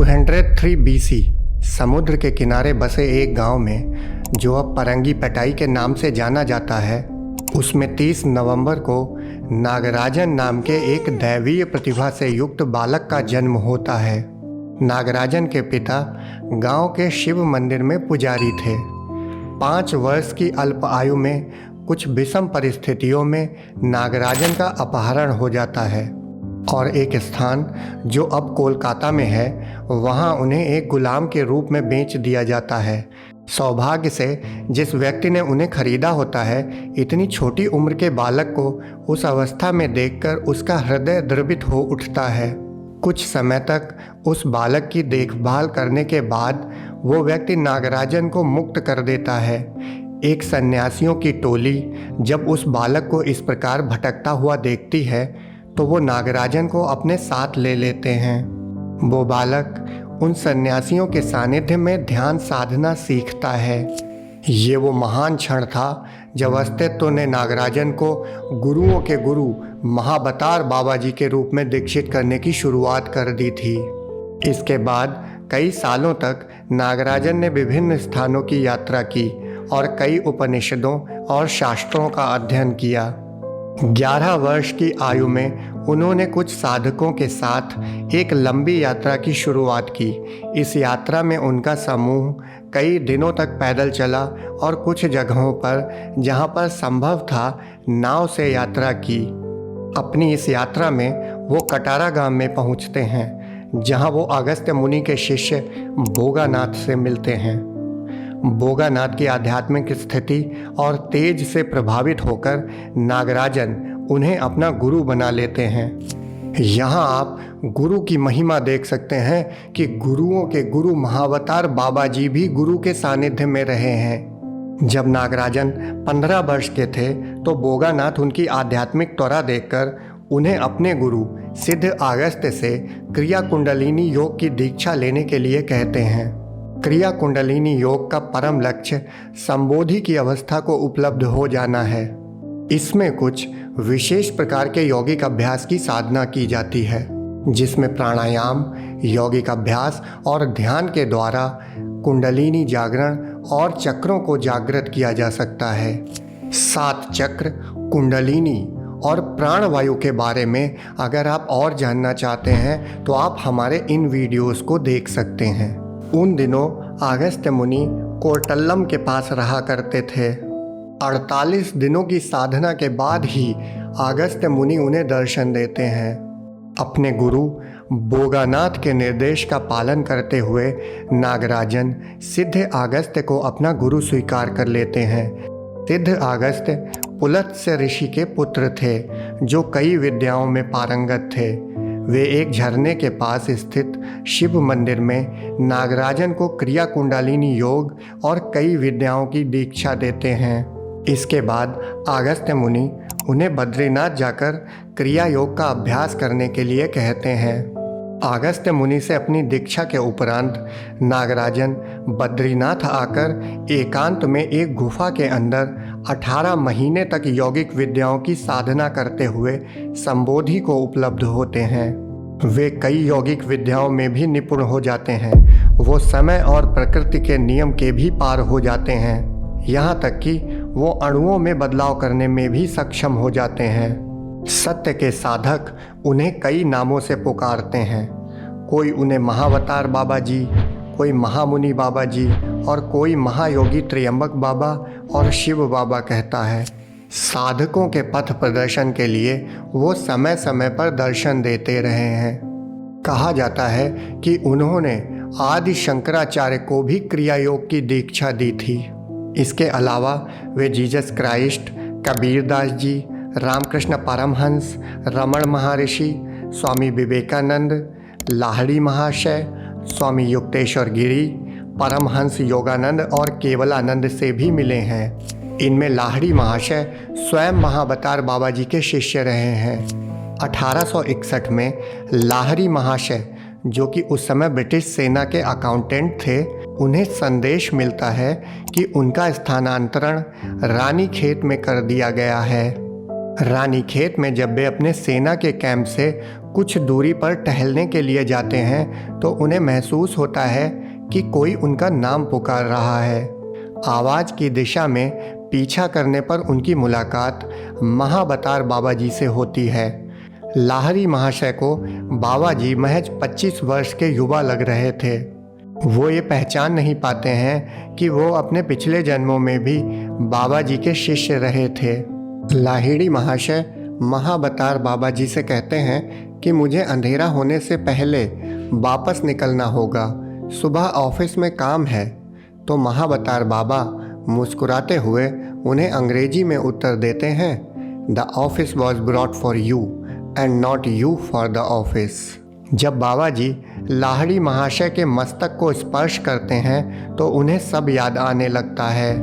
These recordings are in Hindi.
203 BC समुद्र के किनारे बसे एक गांव में, जो अब परंगी पटाई के नाम से जाना जाता है, उसमें 30 नवंबर को नागराजन नाम के एक दैवीय प्रतिभा से युक्त बालक का जन्म होता है। नागराजन के पिता गांव के शिव मंदिर में पुजारी थे। 5 वर्ष की अल्प आयु में कुछ विषम परिस्थितियों में नागराजन का अपहरण हो जाता है और एक स्थान जो अब कोलकाता में है, वहां उन्हें एक गुलाम के रूप में बेच दिया जाता है। सौभाग्य से जिस व्यक्ति ने उन्हें खरीदा होता है, इतनी छोटी उम्र के बालक को उस अवस्था में देखकर उसका हृदय द्रवित हो उठता है। कुछ समय तक उस बालक की देखभाल करने के बाद वो व्यक्ति नागराजन को मुक्त कर देता है। एक सन्यासियों की टोली जब उस बालक को इस प्रकार भटकता हुआ देखती है तो वो नागराजन को अपने साथ ले लेते हैं। वो बालक उन सन्यासियों के सानिध्य में ध्यान साधना सीखता है। ये वो महान क्षण था जब अस्तित्व ने नागराजन को गुरुओं के गुरु महावतार बाबा जी के रूप में दीक्षित करने की शुरुआत कर दी थी। इसके बाद कई सालों तक नागराजन ने विभिन्न स्थानों की यात्रा की और कई उपनिषदों और शास्त्रों का अध्ययन किया। 11 वर्ष की आयु में उन्होंने कुछ साधकों के साथ एक लंबी यात्रा की शुरुआत की। इस यात्रा में उनका समूह कई दिनों तक पैदल चला और कुछ जगहों पर, जहां पर संभव था, नाव से यात्रा की। अपनी इस यात्रा में वो कटारा गांव में पहुंचते हैं, जहां वो अगस्त्य मुनि के शिष्य बोगानाथ से मिलते हैं। बोगानाथ की आध्यात्मिक स्थिति और तेज से प्रभावित होकर नागराजन उन्हें अपना गुरु बना लेते हैं। यहाँ आप गुरु की महिमा देख सकते हैं कि गुरुओं के गुरु महावतार बाबा जी भी गुरु के सानिध्य में रहे हैं। जब नागराजन 15 वर्ष के थे तो बोगानाथ उनकी आध्यात्मिक त्वरा देखकर उन्हें अपने गुरु सिद्ध अगस्त्य से क्रिया कुंडलिनी योग की दीक्षा लेने के लिए कहते हैं। क्रिया कुंडलिनी योग का परम लक्ष्य संबोधि की अवस्था को उपलब्ध हो जाना है। इसमें कुछ विशेष प्रकार के यौगिक अभ्यास की साधना की जाती है, जिसमें प्राणायाम, यौगिक अभ्यास और ध्यान के द्वारा कुंडलिनी जागरण और चक्रों को जागृत किया जा सकता है। 7 चक्र, कुंडलिनी और प्राणवायु के बारे में अगर आप और जानना चाहते हैं तो आप हमारे इन वीडियोस को देख सकते हैं। उन दिनों अगस्त्य मुनि कोर्टल्लम के पास रहा करते थे। 48 दिनों की साधना के बाद ही अगस्त्य मुनि उन्हें दर्शन देते हैं। अपने गुरु बोगानाथ के निर्देश का पालन करते हुए नागराजन सिद्ध अगस्त्य को अपना गुरु स्वीकार कर लेते हैं। सिद्ध अगस्त्य पुलत्स्य ऋषि के पुत्र थे, जो कई विद्याओं में पारंगत थे। वे एक झरने के पास स्थित शिव मंदिर में नागराजन को क्रिया कुंडलिनी योग और कई विद्याओं की दीक्षा देते हैं। इसके बाद अगस्त्य मुनि उन्हें बद्रीनाथ जाकर क्रिया योग का अभ्यास करने के लिए कहते हैं। अगस्त्य मुनि से अपनी दीक्षा के उपरांत नागराजन बद्रीनाथ आकर एकांत में एक गुफा के अंदर 18 महीने तक यौगिक विद्याओं की साधना करते हुए संबोधि को उपलब्ध होते हैं। वे कई यौगिक विद्याओं में भी निपुण हो जाते हैं। वो समय और प्रकृति के नियम के भी पार हो जाते हैं, यहाँ तक कि वो अणुओं में बदलाव करने में भी सक्षम हो जाते हैं। सत्य के साधक उन्हें कई नामों से पुकारते हैं। कोई उन्हें महावतार बाबा जी, कोई महामुनि बाबा जी और कोई महायोगी त्र्यंबक बाबा और शिव बाबा कहता है। साधकों के पथ प्रदर्शन के लिए वो समय समय पर दर्शन देते रहे हैं। कहा जाता है कि उन्होंने आदि शंकराचार्य को भी क्रिया योग की दीक्षा दी थी। इसके अलावा वे जीसस क्राइस्ट, कबीरदास जी, रामकृष्ण परमहंस, रमण महर्षि, स्वामी विवेकानंद, लाहिड़ी महाशय, स्वामी युक्तेश्वर गिरी, परमहंस योगानंद और केवलानंद से भी मिले हैं। इनमें लाहिड़ी महाशय स्वयं महावतार बाबा जी के शिष्य रहे हैं। 1861 में लाहिड़ी महाशय, जो कि उस समय ब्रिटिश सेना के अकाउंटेंट थे, उन्हें संदेश मिलता है कि उनका स्थानांतरण रानीखेत में कर दिया गया है। रानीखेत में जब वे अपने सेना के कैंप से कुछ दूरी पर टहलने के लिए जाते हैं तो उन्हें महसूस होता है कि कोई उनका नाम पुकार रहा है। आवाज़ की दिशा में पीछा करने पर उनकी मुलाकात महाबतार बाबा जी से होती है। लाहिड़ी महाशय को बाबा जी महज 25 वर्ष के युवा लग रहे थे। वो ये पहचान नहीं पाते हैं कि वो अपने पिछले जन्मों में भी बाबा जी के शिष्य रहे थे। लाहिड़ी महाशय महाबतार बाबा जी से कहते हैं कि मुझे अंधेरा होने से पहले वापस निकलना होगा, सुबह ऑफिस में काम है। तो महाबतार बाबा मुस्कुराते हुए उन्हें अंग्रेजी में उत्तर देते हैं, the office was brought for you and not you for the office. जब बाबा जी लाहिड़ी महाशय के मस्तक को स्पर्श करते हैं तो उन्हें सब याद आने लगता है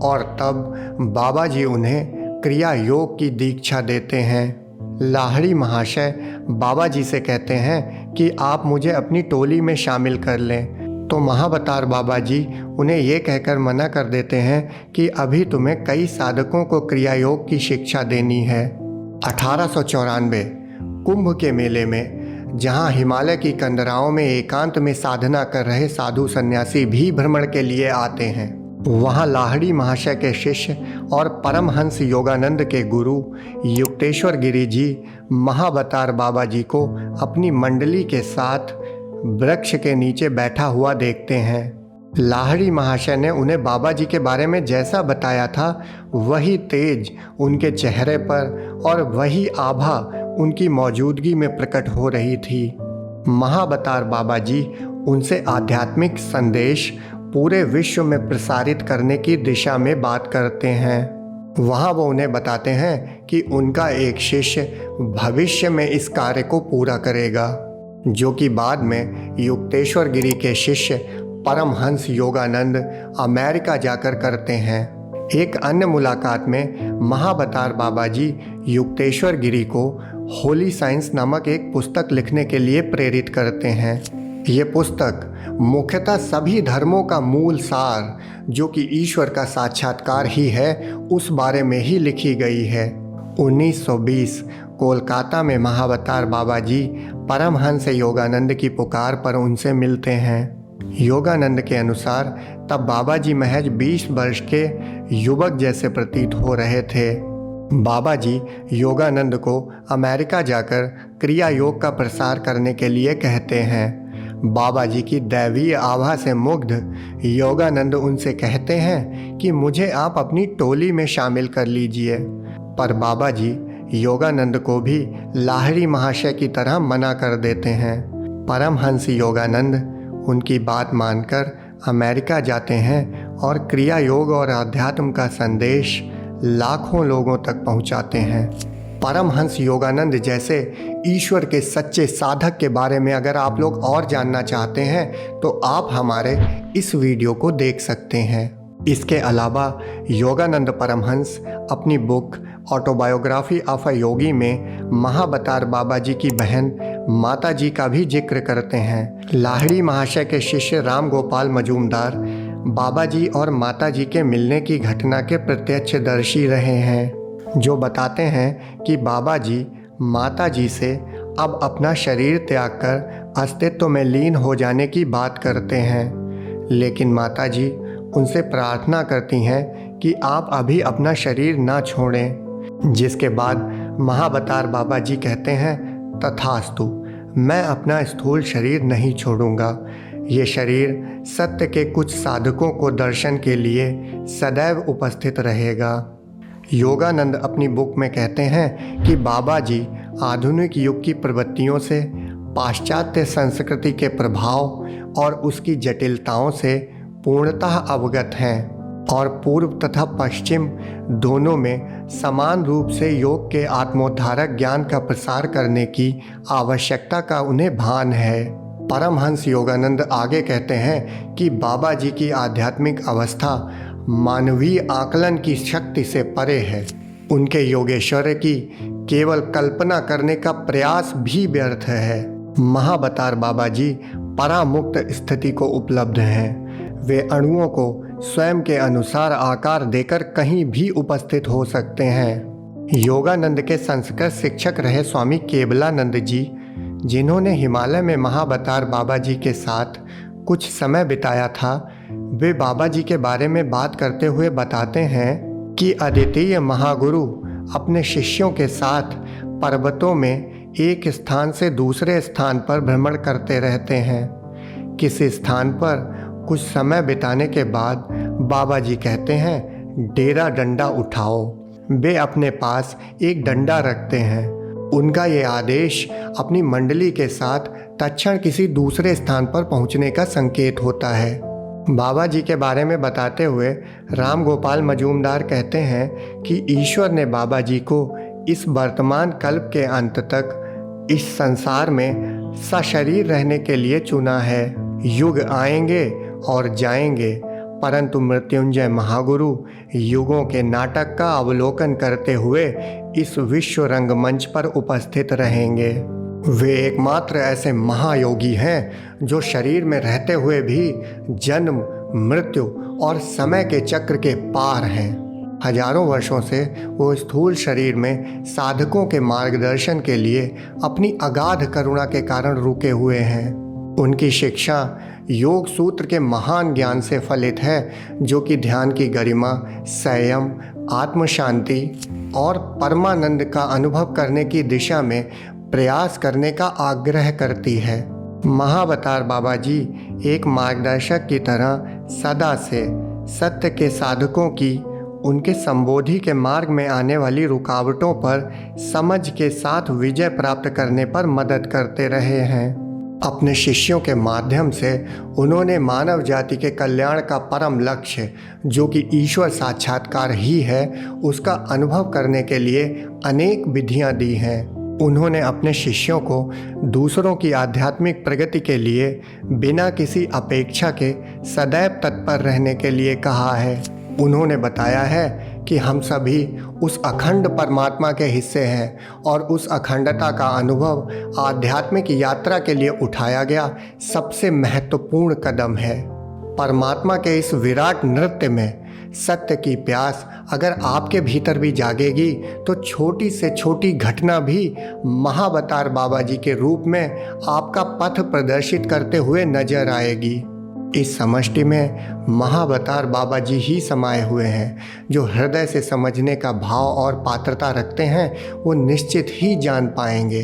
और तब बाबा जी उन्हें क्रिया योग की दीक्षा देते हैं। लाहिड़ी महाशय बाबा जी से कहते हैं कि आप मुझे अपनी टोली में शामिल कर लें। तो महाबतार बाबा जी उन्हें ये कहकर मना कर देते हैं कि अभी तुम्हें कई साधकों को क्रिया योग की शिक्षा देनी है। 1894 कुंभ के मेले में जहां हिमालय की कंदराओं में एकांत में साधना कर रहे साधु सन्यासी भी भ्रमण के लिए आते हैं, वहां लाहिड़ी महाशय के शिष्य और परमहंस योगानंद के गुरु युक्तेश्वर गिरी जी महाबतार बाबा जी को अपनी मंडली के साथ वृक्ष के नीचे बैठा हुआ देखते हैं। लाहिड़ी महाशय ने उन्हें बाबा जी के बारे में जैसा बताया था वही तेज उनके चेहरे पर और वही आभा उनकी मौजूदगी में प्रकट हो रही थी। महाबतार बाबा जी उनसे आध्यात्मिक संदेश पूरे विश्व में प्रसारित करने की दिशा में बात करते हैं। वहाँ वो उन्हें बताते हैं कि उनका एक शिष्य भविष्य में इस कार्य को पूरा करेगा, जो कि बाद में युक्तेश्वर गिरी के शिष्य परमहंस योगानंद अमेरिका जाकर करते हैं। एक अन्य मुलाकात में महाबतार बाबा जी युक्तेश्वर गिरी को होली साइंस नामक एक पुस्तक लिखने के लिए प्रेरित करते हैं। ये पुस्तक मुख्यतः सभी धर्मों का मूल सार, जो कि ईश्वर का साक्षात्कार ही है, उस बारे में ही लिखी गई है। 1920 कोलकाता में महाबतार बाबा जी परमहंस योगानंद की पुकार पर उनसे मिलते हैं। योगानंद के अनुसार तब बाबा जी महज 20 वर्ष के युवक जैसे प्रतीत हो रहे थे। बाबा जी योगानंद को अमेरिका जाकर क्रिया योग का प्रसार करने के लिए कहते हैं। बाबा जी की दैवीय आभा से मुग्ध योगानंद उनसे कहते हैं कि मुझे आप अपनी टोली में शामिल कर लीजिए, पर बाबा जी योगानंद को भी लाहिड़ी महाशय की तरह मना कर देते हैं। परमहंस योगानंद उनकी बात मानकर अमेरिका जाते हैं और क्रिया योग और अध्यात्म का संदेश लाखों लोगों तक पहुंचाते हैं। परमहंस योगानंद जैसे ईश्वर के सच्चे साधक के बारे में अगर आप लोग और जानना चाहते हैं तो आप हमारे इस वीडियो को देख सकते हैं। इसके अलावा योगानंद परमहंस अपनी बुक ऑटोबायोग्राफी ऑफ अ योगी में महाबतार बाबा जी की बहन माता जी का भी जिक्र करते हैं। लाहिड़ी महाशय के शिष्य राम गोपाल मजूमदार बाबा जी और माता जी के मिलने की घटना के प्रत्यक्षदर्शी रहे हैं, जो बताते हैं कि बाबा जी माता जी से अब अपना शरीर त्याग कर अस्तित्व में लीन हो जाने की बात करते हैं, लेकिन माता जी उनसे प्रार्थना करती हैं कि आप अभी अपना शरीर ना छोड़ें। जिसके बाद महाबतार बाबा जी कहते हैं, तथास्तु, मैं अपना स्थूल शरीर नहीं छोड़ूंगा। ये शरीर सत्य के कुछ साधकों को दर्शन के लिए सदैव उपस्थित रहेगा। योगानंद अपनी बुक में कहते हैं कि बाबा जी आधुनिक युग की प्रवृत्तियों से, पाश्चात्य संस्कृति के प्रभाव और उसकी जटिलताओं से पूर्णतः अवगत हैं और पूर्व तथा पश्चिम दोनों में समान रूप से योग के आत्मोद्धारक ज्ञान का प्रसार करने की आवश्यकता का उन्हें भान है। परमहंस योगानंद आगे कहते हैं कि बाबा जी की आध्यात्मिक अवस्था मानवीय आकलन की शक्ति से परे है। उनके योगेश्वर्य की केवल कल्पना करने का प्रयास भी व्यर्थ है। महाबतार बाबा जी परामुक्त स्थिति को उपलब्ध हैं। वे अणुओं को स्वयं के अनुसार आकार देकर कहीं भी उपस्थित हो सकते हैं। योगानंद के संस्कृत शिक्षक रहे स्वामी केवलानंद जी जिन्होंने हिमालय में महावतार बाबा जी के साथ कुछ समय बिताया था, वे बाबा जी के बारे में बात करते हुए बताते हैं कि अद्वितीय महागुरु अपने शिष्यों के साथ पर्वतों में एक स्थान से दूसरे स्थान पर भ्रमण करते रहते हैं। किसी स्थान पर कुछ समय बिताने के बाद बाबा जी कहते हैं, डेरा डंडा उठाओ। वे अपने पास एक डंडा रखते हैं। उनका ये आदेश अपनी मंडली के साथ तत्क्षण किसी दूसरे स्थान पर पहुंचने का संकेत होता है। बाबा जी के बारे में बताते हुए राम गोपाल मजूमदार कहते हैं कि ईश्वर ने बाबा जी को इस वर्तमान कल्प के अंत तक इस संसार में सशरीर रहने के लिए चुना है। युग आएंगे और जाएंगे, परंतु मृत्युंजय महागुरु युगों के नाटक का अवलोकन करते हुए इस विश्व रंगमंच पर उपस्थित रहेंगे। वे एकमात्र ऐसे महायोगी हैं जो शरीर में रहते हुए भी जन्म, मृत्यु और समय के चक्र के पार हैं। हजारों वर्षों से वो स्थूल शरीर में साधकों के मार्गदर्शन के लिए अपनी अगाध करुणा के कारण रुके हुए हैं। उनकी शिक्षा योग सूत्र के महान ज्ञान से फलित है, जो कि ध्यान की गरिमा, संयम, आत्म शांति और परमानंद का अनुभव करने की दिशा में प्रयास करने का आग्रह करती है। महावतार बाबा जी एक मार्गदर्शक की तरह सदा से सत्य के साधकों की उनके संबोधि के मार्ग में आने वाली रुकावटों पर समझ के साथ विजय प्राप्त करने पर मदद करते रहे हैं। अपने शिष्यों के माध्यम से उन्होंने मानव जाति के कल्याण का परम लक्ष्य, जो कि ईश्वर साक्षात्कार ही है, उसका अनुभव करने के लिए अनेक विधियां दी हैं। उन्होंने अपने शिष्यों को दूसरों की आध्यात्मिक प्रगति के लिए बिना किसी अपेक्षा के सदैव तत्पर रहने के लिए कहा है। उन्होंने बताया है कि हम सभी उस अखंड परमात्मा के हिस्से हैं और उस अखंडता का अनुभव आध्यात्मिक यात्रा के लिए उठाया गया सबसे महत्वपूर्ण कदम है। परमात्मा के इस विराट नृत्य में सत्य की प्यास अगर आपके भीतर भी जागेगी तो छोटी से छोटी घटना भी महावतार बाबा जी के रूप में आपका पथ प्रदर्शित करते हुए नजर आएगी। इस समष्टि में महावतार बाबा जी ही समाये हुए हैं। जो हृदय से समझने का भाव और पात्रता रखते हैं वो निश्चित ही जान पाएंगे।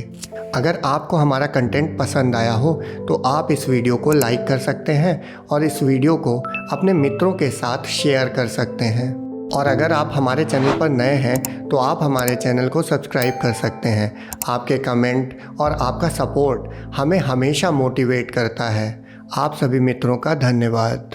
अगर आपको हमारा कंटेंट पसंद आया हो तो आप इस वीडियो को लाइक कर सकते हैं और इस वीडियो को अपने मित्रों के साथ शेयर कर सकते हैं। और अगर आप हमारे चैनल पर नए हैं तो आप हमारे चैनल को सब्सक्राइब कर सकते हैं। आपके कमेंट और आपका सपोर्ट हमें हमेशा मोटिवेट करता है। आप सभी मित्रों का धन्यवाद।